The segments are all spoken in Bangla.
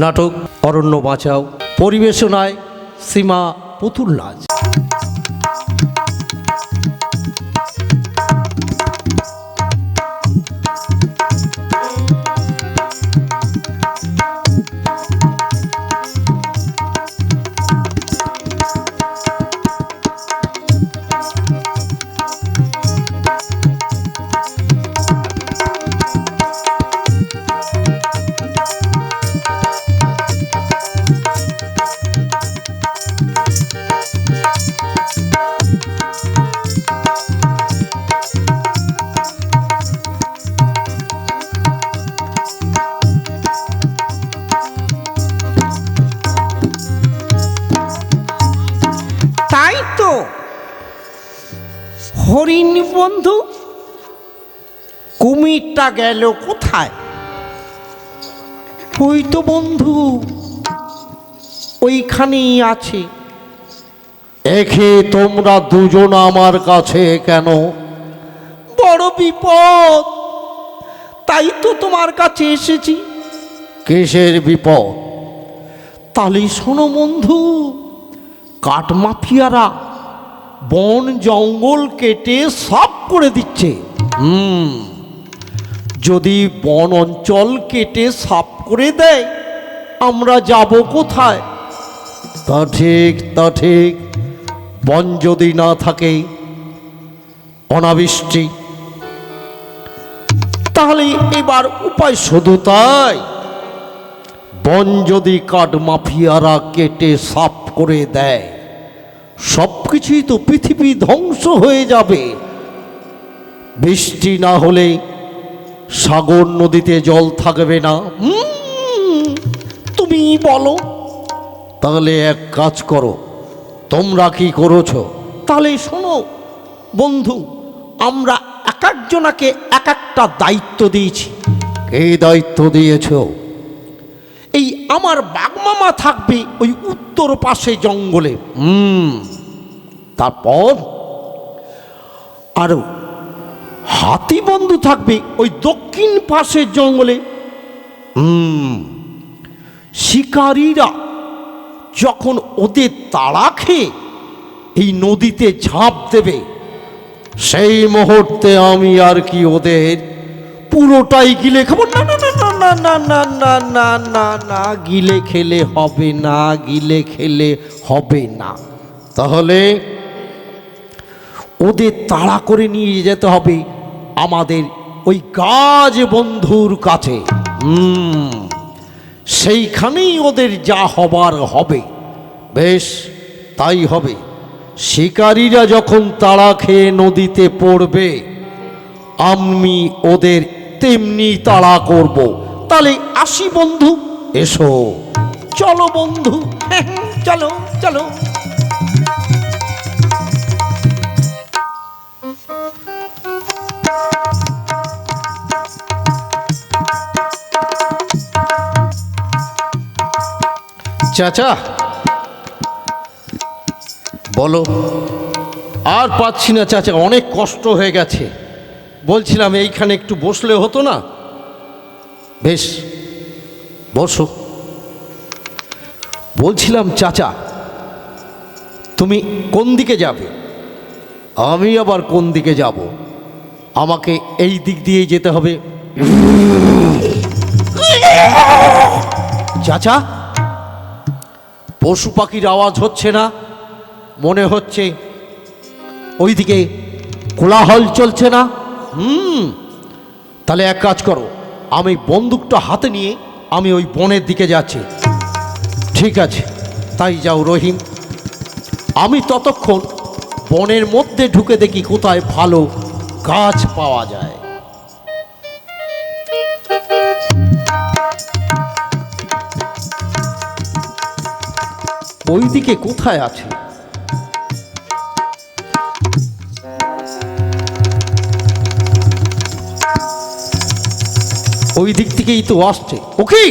নাটক অরণ্য বাঁচাও, পরিবেশনায় সীমা পুতুল নাচ। তাই তো হরিণ বন্ধু, কুমিরটা গেল কোথায়? ওই তো বন্ধু, ওইখানেই আছে। একে তোমরা দুজন আমার কাছে কেন? বড় বিপদ, তাই তো তোমার কাছে এসেছি। কিসের বিপদ? তাহলে শোনো বন্ধু, কাঠ মাফিয়ারা বন জঙ্গল কেটে সাফ করে দিচ্ছে। যদি বন অঞ্চল কেটে সাফ করে দেয়, আমরা যাব কোথায়? তা ঠিক, তা ঠিক। বন যদি না থাকে, অনাবৃষ্টি, তাহলে এবার উপায় শুধু তাই, বন যদি কাঠ মাফিয়ারা কেটে সাফ করে দেয়, সব কিছুই তো পৃথিবী ধ্বংস হয়ে যাবে। বৃষ্টি না হলে সাগর নদীতে জল থাকবে না। তুমি বলো। তাহলে এক কাজ করো, তোমরা কি করেছো? তাহলে শোনো বন্ধু, আমরা এক একজনাকে এক একটা দায়িত্ব দিয়েছি। এই দায়িত্ব দিয়েছো? এই আমার বাগমামা থাকবে ওই উত্তর পাশে জঙ্গলে, তারপর আরো হাতি বন্ধু থাকবে ওই দক্ষিণ পাশের জঙ্গলে। শিকারীরা যখন ওদের তাড়া খেয়ে এই নদীতে ঝাঁপ দেবে, সেই মুহূর্তে আমি আর কি ওদের পুরোটাই গিলে খাবো। না না না না না না না না না না, গিলে খেলে হবে না, গিলে খেলে হবে না। তাহলে ওদের তাড়া করে নিয়ে যেতে হবে আমাদের ওই গাছ বন্ধুর কাছে। সেইখানেই ওদের যা হবার হবে। বেশ, তাই হবে। শিকারীরা যখন তাড়া খেয়ে নদীতে পড়বে, আমি ওদের তেমনি তাড়া করব। তাহলে আসি বন্ধু। এসো। চলো বন্ধু, চলো চলো। চাচা বলো। আর পাচ্ছি না চাচা, অনেক কষ্ট হয়ে গেছে। বলছিলাম এইখানে একটু বসলে হতো না? বেশ, বসো। বলছিলাম চাচা, তুমি কোন দিকে যাবে? আমি আবার কোন দিকে যাব? আমাকে এই দিক দিয়ে যেতে হবে। চাচা, পশু পাখির আওয়াজ হচ্ছে না? মনে হচ্ছে ওইদিকে কোলাহল চলছে না? তাহলে এক কাজ করো, আমি বন্দুকটা হাতে নিয়ে আমি ওই বনের দিকে যাচ্ছি। ঠিক আছে, তাই যাও রহিম। আমি ততক্ষণ বনের মধ্যে ঢুকে দেখি কোথায় ভালো গাছ পাওয়া যায়। ওইদিকে কোথায় আছে? ওই দিক থেকেই তো আসছে। ওকে,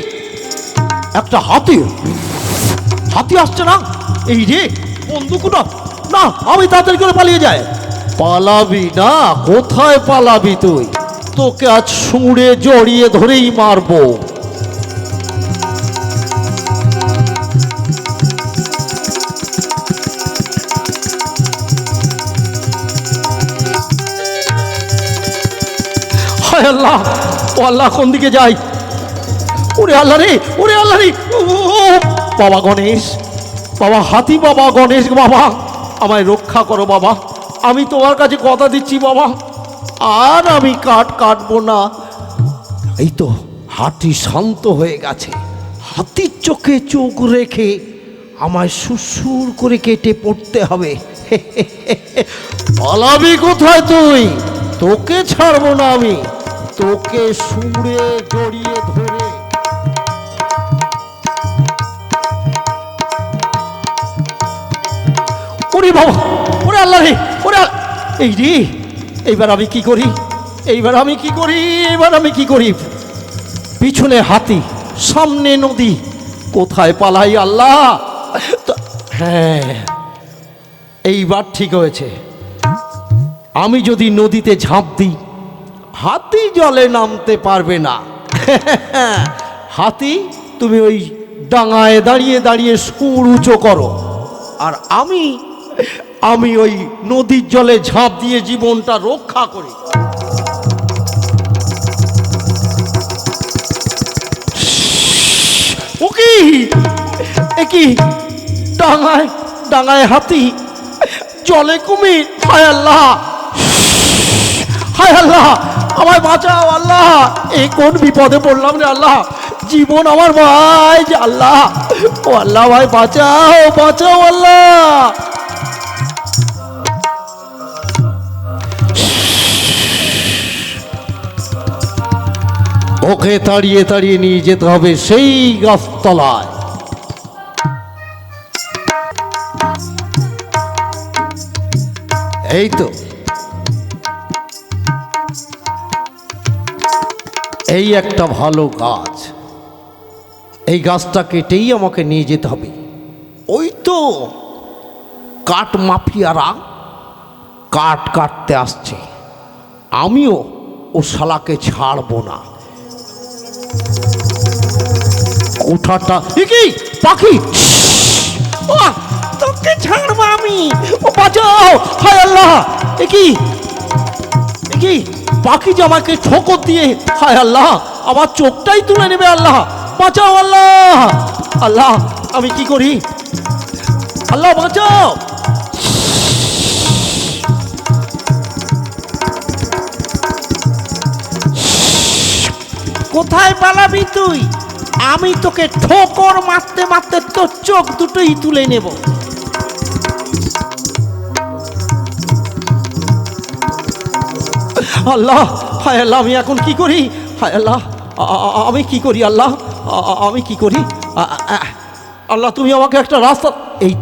একটা হাতি, হাতি আসছে না? এই রে বন্দুকটা, না আমি তাড়াতাড়ি করে পালিয়ে যাই। পালাবি না? কোথায় পালাবি তুই? তোকে আজ শুঁড়ে জড়িয়ে ধরেই মারবো। হায় আল্লাহ, ও আল্লাহ, কোন দিকে যাই? ওরে আল্লাহ রে, ওরে আল্লাহ রে, ও বাবা গণেশ, বাবা হাতি বাবা গণেশ বাবা, আমায় রক্ষা করো বাবা। আমি তোমার কাছে কথা দিচ্ছি বাবা, আর আমি কাটবো না। এই তো হাতি শান্ত হয়ে গেছে। হাতির চোখে চোখ রেখে আমায় সুসুর করে কেটে পড়তে হবে। পালাবি কোথায় তুই? তোকে ছাড়বো না আমি, তোকে সুরে জড়িয়ে ধরে। ওরে বাবা, ওরে আল্লাহ রে, ওরে এই রে, এইবার আমি কি করি? এইবার আমি কি করি? এইবার আমি কি করি? পিছনে হাতি, সামনে নদী, কোথায় পালাই আল্লাহ? হ্যাঁ, এইবার ঠিক হয়েছে। আমি যদি নদীতে ঝাঁপ দিই, হাতি জলে নামতে পারবে না। হাতি, তুমি ওই ডাঙায় দাঁড়িয়ে দাঁড়িয়ে সুর উঁচু করো, আর আমি ওই নদীর জলে ঝাঁপ দিয়ে জীবনটা রক্ষা করি। ও কি, এ কি, ডাঙায় ডাঙায় হাতি, জলে কুমির! হায় আল্লাহ, হায় আল্লাহ, আমায় বাঁচাও আল্লাহ! এই কোন বিপদে পড়লাম রে আল্লাহ! জীবন আমার ভাই, আল্লাহ, ও আল্লাহ, ভাই বাঁচাও, বাঁচাও আল্লাহ! ওকে তাড়িয়ে তাড়িয়ে নিয়ে যেতে হবে সেই গাছতলায়। এই তো, এই একটা ভালো গাছ, এই গাছটা কেটেই আমাকে নিয়ে যেতে হবে। ওই তো কাঠ মাফিয়ারা কাঠ কাটতে আসছে, আমিও ও শালাকে ছাড়বো না। কোঠাটা কি পাখি, তোকে ছাড়বো আমি, ও বাঁচাও! হায় আল্লাহ, এ কি পাখি যে আমাকে ঠোকর দিয়ে, হায় আল্লাহ, আমার চোখটাই তুলে নেবে। আল্লাহ বাঁচাও, আল্লাহ, আল্লাহ, আমি কি করি? আল্লাহ বাঁচাও! কোথায় পালাবি তুই? আমি তোকে ঠোকর মারতে মারতে তোর চোখ দুটোই তুলে নেব। আল্লাহ, হায় আল্লাহ, আমি এখন কি করি? হায় আল্লাহ, আমি কি করি? আল্লাহ, আমি কি করি? আল্লাহ, তুমি আমাকে একটা রাস্তা। এই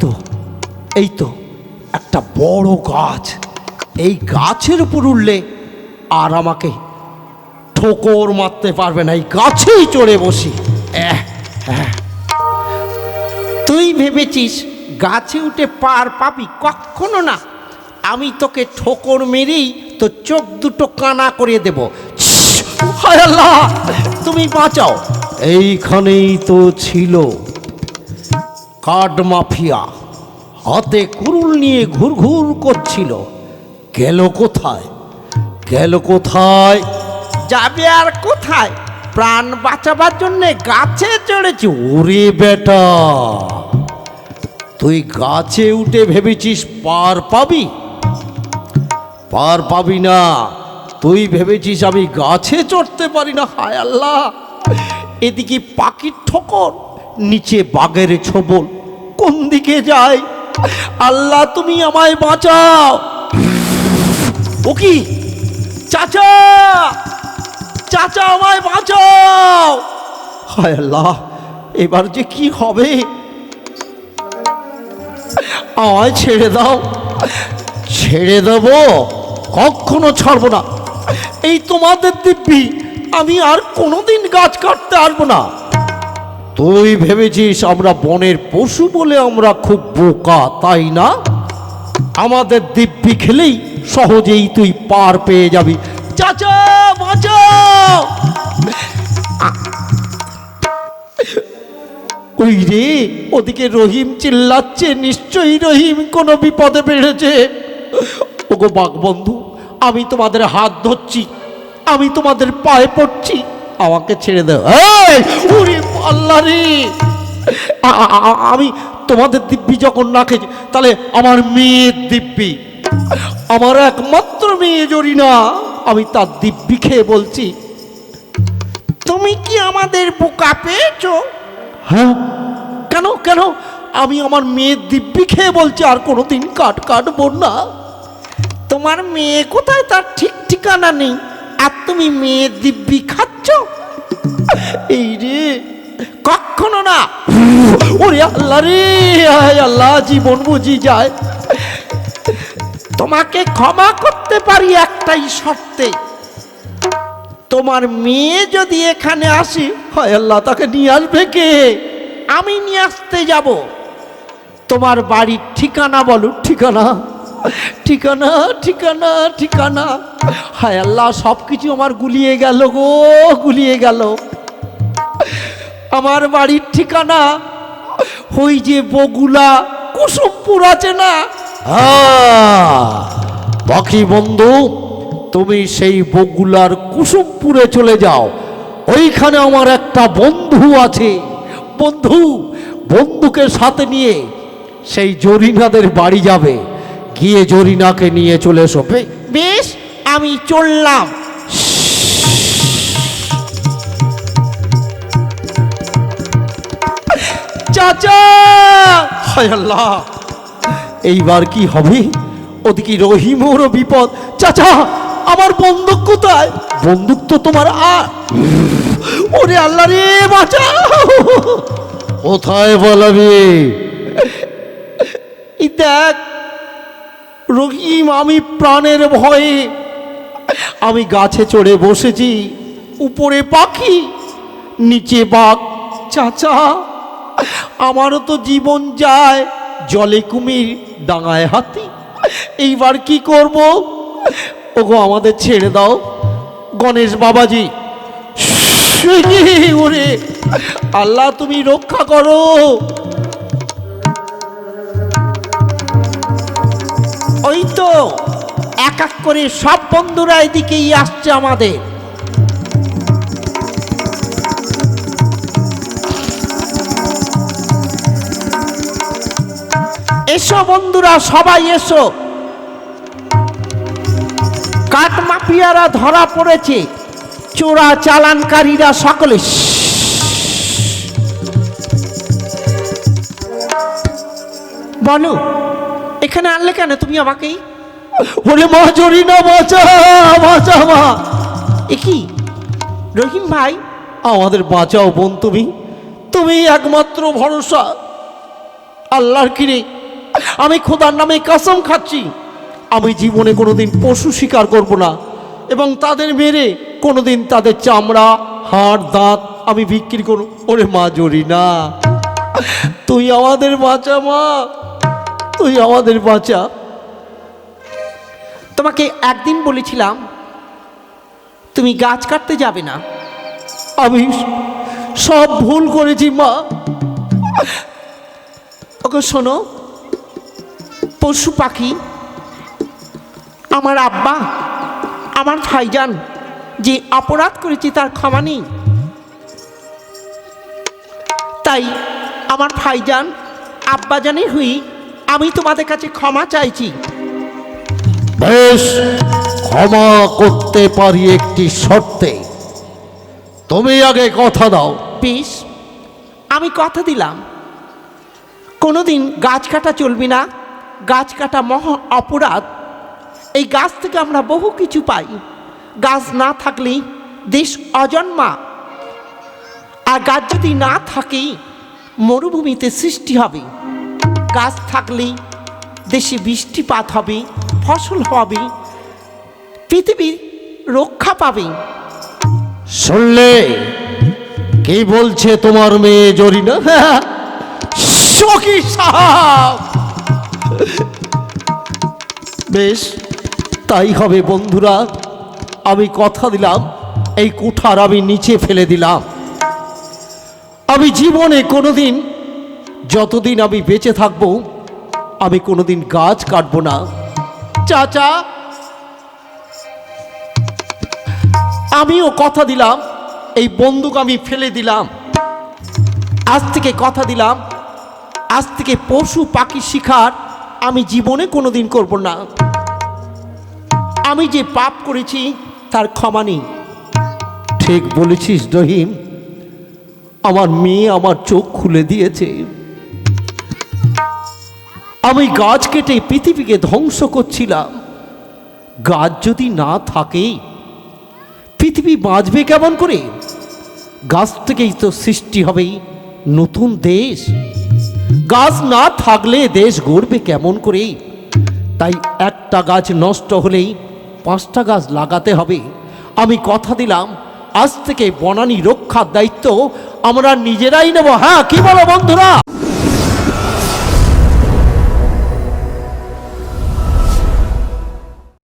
তো একটা বড় গাছ, এই গাছের উপর উঠলে আর আমাকে ঠোকর মারতে পারবে না, এই গাছেই চড়ে বসি। তুই ভেবেছিস গাছে উঠে পার পাবি? কখনো না। আমি তোকে ঠোকর মেরেই তো চোখ দুটো কানা করে দেব। হায় আল্লাহ, তুমি বাঁচাও! এইখানেই তো ছিল কাঠ মাফিয়া, হাতে কুড়ুল নিয়ে ঘুরঘুর করছিল। গেল কোথায়? গেল কোথায়? যাবে আর কোথায়? প্রাণ বাঁচাবার জন্যে গাছে চড়েছে। ওরে বেটা, তুই গাছে উঠে ভেবেছিস পার পাবি? পার পাবি না। তুই ভেবেছিস আমি গাছে চড়তে পারি না? হায় আল্লাহ, এদিকে পাখির ঠোকর, নিচে বাঘের ছোবল, কোন দিকে যাই? আল্লাহ, তুমি আমায় বাঁচাও! ও কি, চাচা, চাচা, আমায় বাঁচাও! হায় আল্লাহ, এবার যে কি হবে? আমায় ছেড়ে দাও। ছেড়ে দেব? কখনো ছাড়বো না। এই তোমাদের দিব্যি, আমি আর কোনোদিন গাছ কাটতে আসবো না। তুই ভেবেছিস আমরা বনের পশু বলে আমরা খুব বোকা, তাই না? আমাদের দিব্যি খেলেই সহজেই তুই পার পেয়ে যাবি। চাচা বাঁচাও! ওই রে, ওদিকে রহিম চিল্লাচ্ছে, নিশ্চয়ই রহিম কোনো বিপদে বেড়েছে। ওগো বাঘ বন্ধু, আমি তোমাদের হাত ধরছি, আমি তোমাদের পায়ে পড়ছি, আমাকে ছেড়ে দাও। এই ওরে আল্লাহ রে, আমি তোমাদের দিব্যি যখন না খেয়েছি, তাহলে আমার মেয়ের দিব্যি, আমার একমাত্র মেয়ে জরিনা, আমি তার দিব্যি খেয়ে বলছি। তুমি কি আমাদের বোকা পেয়েছো? হ্যাঁ, কেন কেন? আমি আমার মেয়ের দিব্যি খেয়ে বলছি, আর কোনোদিন কাটবো না। তোমার মেয়ে কোথায় তার ঠিক ঠিকানা নেই, আর তুমি মেয়ের দিব্যি খাচ্ছ? এই রে, কখনো না। ওরে আল্লাহ রে, হায় আল্লাহ, জীবন বুঝি যায়। তোমাকে ক্ষমা করতে পারি একটাই শর্তে, তোমার মেয়ে যদি এখানে আসে, হায় আল্লাহ, তাকে নিয়ে আসবে কে? আমি নিয়ে আসতে যাব। তোমার বাড়ির ঠিকানা বলো, ঠিকানা ঠিকানা ঠিকানা ঠিকানা। হায় আল্লাহ, সব কিছু আমার গুলিয়ে গেল গো, গুলিয়ে গেল। আমার বাড়ির ঠিকানা ওই যে বগুলা কুসুমপুর আছে না? বাকি বন্ধু, তুমি সেই বগুলার কুসুমপুরে চলে যাও। ওইখানে আমার একটা বন্ধু আছে। বন্ধুকে সাথে নিয়ে সেই জরিনাদের বাড়ি যাবে, গিয়ে জরিনাকে নিয়ে চলে এসো। বেশ, আমি চললাম। চাচা, হায় আল্লাহ, এইবার কি হবে? ওদিকে রহিমেরও বিপদ। চাচা, আমার বন্দুক কোথায়? বন্দুক তো তোমার। ওরে আল্লাহ রে, বাঁচা। কোথায় বলবি? দেখ রহিম, আমি প্রাণের ভয়ে আমি গাছে চড়ে বসেছি, উপরে পাখি, নিচে বাঘ। চাচা, আমারও তো জীবন যায়, জলে কুমির, ডাঙায় হাতি। এইবার কি করব? ওগো, আমাদের ছেড়ে দাও। গণেশ বাবাজি, ওরে আল্লাহ, তুমি রক্ষা করো। ওই তো এক এক করে সব বন্ধুরা এদিকেই আসছে আমাদের। এসো বন্ধুরা, সবাই এসো। কাঠ মাফিয়ারা ধরা পড়েছে, চোরা চালানকারীরা সকলে। বলো, এখানে আনলে কেন তুমি আমাকেই? ওরে মা জরিনা, বাঁচা বাঁচা মা। এ কি রহিম ভাই, আমাদের বাঁচাও বোন, তুমি একমাত্র ভরসা। আল্লাহর কিরে, আমি খোদার নামে কসম খাচ্ছি, আমি জীবনে কোনোদিন পশু শিকার করব না, এবং তাদের মেরে কোনোদিন তাদের চামড়া, হাড়, দাঁত আমি বিক্রি করব। ওরে মা জরিনা, তুই আমাদের বাঁচা মা, তুই আমাদের বাঁচা। তোমাকে একদিন বলেছিলাম তুমি গাছ কাটতে যাবে না। আমি সব ভুল করেছি মা। ওকে শোনো, পশু পাখি, আমার আব্বা, আমার ভাইজান যে অপরাধ করেছে তার ক্ষমা নেই। তাই আমার ভাইজান, আব্বাজানের হয়ে আমি তোমাদের কাছে ক্ষমা চাইছি। বেশ, ক্ষমা করতে পারি একটি শর্তে। তুমি আগে কথা দাও। বেশ, আমি কথা দিলাম, কোনোদিন গাছ কাটা চলবে না। গাছ কাটা মহা অপরাধ। এই গাছ থেকে আমরা বহু কিছু পাই। গাছ না থাকলেই দেশ অজন্মা, আর গাছ যদি না থাকে মরুভূমিতে সৃষ্টি হবে। গাছ থাকলেই দেশে বৃষ্টিপাত হবে, ফসল হবে, পৃথিবী রক্ষা পাবে। শুনলে কি বলছে তোমার মেয়ে জরিনা? সখী সাহেব, বেশ তাই হবে বন্ধুরা। আমি কথা দিলাম, এই কুঠার আমি নিচে ফেলে দিলাম। আমি জীবনে কোনোদিন, যতদিন আমি বেঁচে থাকবো, আমি কোনোদিন গাছ কাটবো না। চাচা, আমিও কথা দিলাম এই বন্দুক আমি ফেলে দিলাম। আজ থেকে কথা দিলাম, আজ থেকে পশু পাখি শিকার আমি জীবনে কোনোদিন করব না। আমি যে পাপ করেছি তার ক্ষমা নেই। ঠিক বলেছিস রহিম, আমার মেয়ে আমার চোখ খুলে দিয়েছে। আমি গাছ কেটে পৃথিবীকে ধ্বংস করছিলাম। গাছ যদি না থাকে পৃথিবী বাঁচবে কেমন করে? গাছ থেকেই তো সৃষ্টি হবে নতুন দেশ। গাছ না থাকলে দেশ গড়বে কেমন করে? তাই একটা গাছ নষ্ট হলেই 5টা গাছ লাগাতে হবে। আমি কথা দিলাম আজ থেকে বনানী রক্ষার দায়িত্ব আমরা নিজেরাই নেব। হ্যাঁ, কি বলো বন্ধুরা?